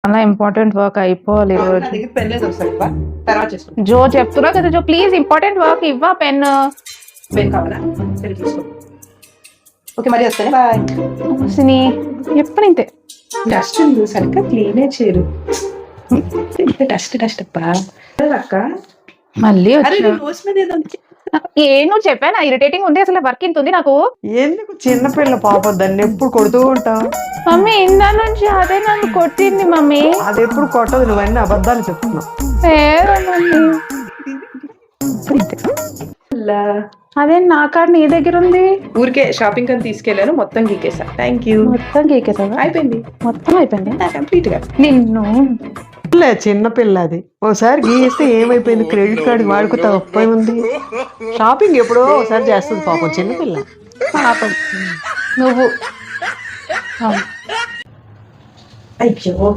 చాలా important work అయిపోవాలి ఈ రోజు. పెన్ లేదు ఒకసారి తర్వాత చేసుకో. జో చెప్తున్నా కదా జో, ప్లీజ్ ఇంపార్టెంట్ వర్క్ ఇవ్వా పెన్. పెన్ కావాలా? సరే తీసుకో. ఓకే మరి వస్తానే, బాయ్. సిని ఎప్పుడు ఇంతే. డస్ట్ ఉంది సరిగ్గా క్లీనే చేయరు. డస్ట్ అబ్బా అక్క. మళ్ళీ అరే వచ్చా నోస్ మీద ఏదో ఉంది. నువ్వు చెప్పానా ఇరిటేటింగ్ ఉంది, అసలు వర్క్ ఇంత ఉంది నాకు. ఎందుకు చిన్నపిల్ల పాప దాన్ని ఎప్పుడు కొడుతూ ఉంటావు? మమ్మీ ఇందా నుంచి అదే నన్ను కొట్టింది మమ్మీ. అది ఎప్పుడు కొట్టదు, నువ్వన్నీ అబద్ధాలు చెప్తున్నావు. లేదు మమ్మీ. అదే నా కార్డు నీ దగ్గర ఉంది. ఊరికే షాపింగ్ అని తీసుకెళ్ళాను, మొత్తం గీకేసా. Thank you. మొత్తం గీకేసావా? అయిపోయింది, మొత్తం అయిపోయింది కంప్లీట్ గా. నిన్ను చిన్నపిల్ల అది ఒకసారి గీస్తే ఏమైపోయింది? క్రెడిట్ కార్డు వాడుకుంటా ఒప్పై ఉంది. షాపింగ్ ఎప్పుడో ఒకసారి చేస్తుంది పాపం చిన్నపిల్ల. పాపం నువ్వు అయ్యో